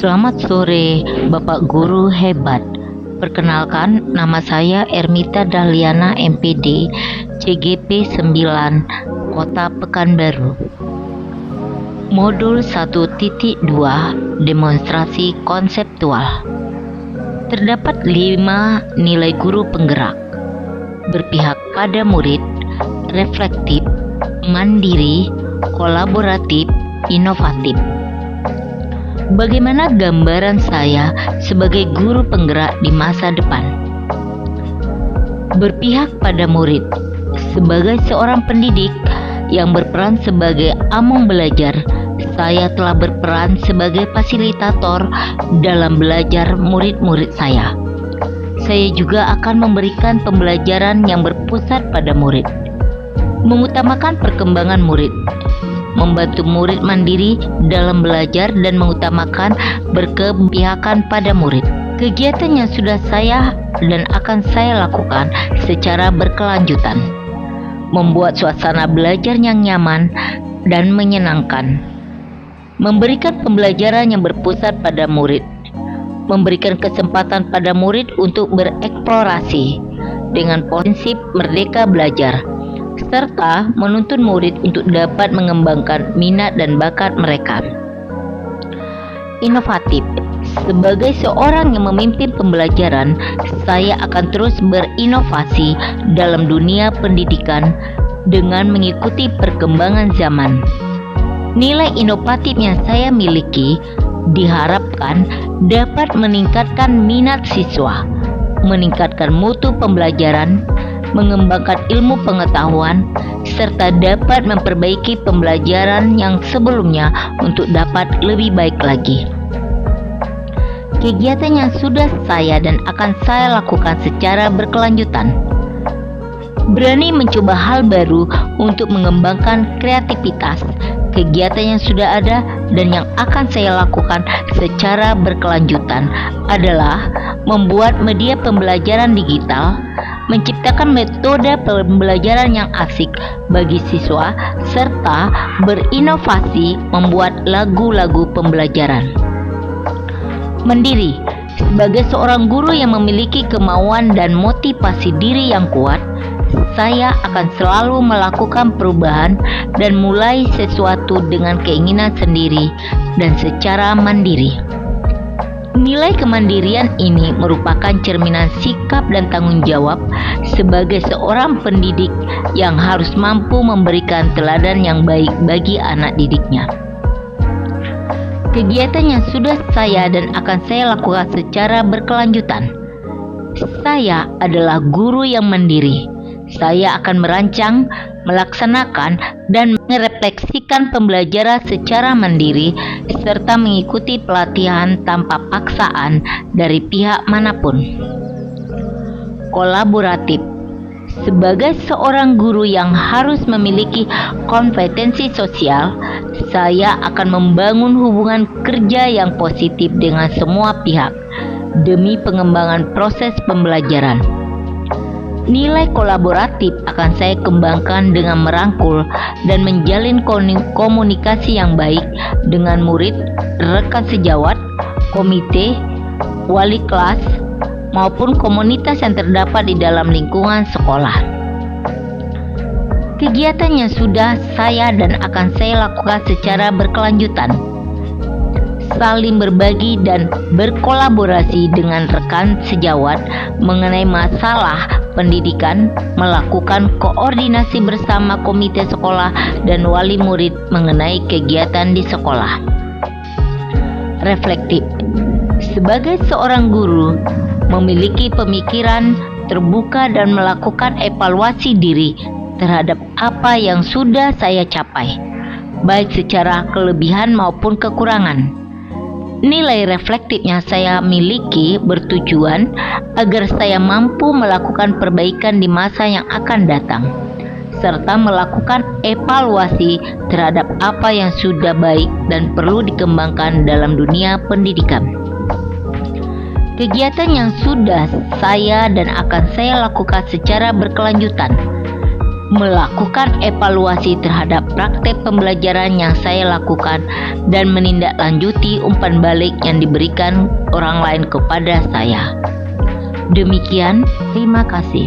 Selamat sore, Bapak Guru hebat. Perkenalkan, nama saya Ermita Dahliana MPD, CGP 9, Kota Pekanbaru. Modul 1.2, demonstrasi konseptual. Terdapat 5 nilai guru penggerak: berpihak pada murid, reflektif, mandiri, kolaboratif, inovatif. Bagaimana gambaran saya sebagai guru penggerak di masa depan? Berpihak pada murid. Sebagai seorang pendidik yang berperan sebagai among belajar, saya telah berperan sebagai fasilitator dalam belajar murid-murid saya. Saya juga akan memberikan pembelajaran yang berpusat pada murid, mengutamakan perkembangan murid, membantu murid mandiri dalam belajar dan mengutamakan berkepihakan pada murid. Kegiatan yang sudah saya dan akan saya lakukan secara berkelanjutan, membuat suasana belajar yang nyaman dan menyenangkan, memberikan pembelajaran yang berpusat pada murid, memberikan kesempatan pada murid untuk bereksplorasi dengan prinsip merdeka belajar, serta menuntun murid untuk dapat mengembangkan minat dan bakat mereka. Inovatif. Sebagai seorang yang memimpin pembelajaran, saya akan terus berinovasi dalam dunia pendidikan dengan mengikuti perkembangan zaman. Nilai inovatif yang saya miliki diharapkan dapat meningkatkan minat siswa, meningkatkan mutu pembelajaran, mengembangkan ilmu pengetahuan, serta dapat memperbaiki pembelajaran yang sebelumnya untuk dapat lebih baik lagi. Kegiatan yang sudah saya dan akan saya lakukan secara berkelanjutan: berani mencoba hal baru untuk mengembangkan kreativitas. Kegiatan yang sudah ada dan yang akan saya lakukan secara berkelanjutan adalah membuat media pembelajaran digital, menciptakan metode pembelajaran yang asik bagi siswa, serta berinovasi membuat lagu-lagu pembelajaran. Mandiri. Sebagai seorang guru yang memiliki kemauan dan motivasi diri yang kuat, saya akan selalu melakukan perubahan dan mulai sesuatu dengan keinginan sendiri dan secara mandiri. Nilai kemandirian ini merupakan cerminan sikap dan tanggung jawab sebagai seorang pendidik yang harus mampu memberikan teladan yang baik bagi anak didiknya. Kegiatan yang sudah saya dan akan saya lakukan secara berkelanjutan. Saya adalah guru yang mandiri. Saya akan merancang, melaksanakan, dan merefleksikan pembelajaran secara mandiri serta mengikuti pelatihan tanpa paksaan dari pihak manapun. Kolaboratif. Sebagai seorang guru yang harus memiliki kompetensi sosial, saya akan membangun hubungan kerja yang positif dengan semua pihak demi pengembangan proses pembelajaran. Nilai kolaboratif akan saya kembangkan dengan merangkul dan menjalin komunikasi yang baik dengan murid, rekan sejawat, komite, wali kelas, maupun komunitas yang terdapat di dalam lingkungan sekolah. Kegiatan yang sudah saya dan akan saya lakukan secara berkelanjutan: saling berbagi dan berkolaborasi dengan rekan sejawat mengenai masalah pendidikan, melakukan koordinasi bersama komite sekolah dan wali murid mengenai kegiatan di sekolah. Reflektif. Sebagai seorang guru, memiliki pemikiran terbuka dan melakukan evaluasi diri terhadap apa yang sudah saya capai, baik secara kelebihan maupun kekurangan. Nilai reflektif yang saya miliki bertujuan agar saya mampu melakukan perbaikan di masa yang akan datang, serta melakukan evaluasi terhadap apa yang sudah baik dan perlu dikembangkan dalam dunia pendidikan. Kegiatan yang sudah saya dan akan saya lakukan secara berkelanjutan: melakukan evaluasi terhadap praktek pembelajaran yang saya lakukan dan menindaklanjuti umpan balik yang diberikan orang lain kepada saya. Demikian, terima kasih.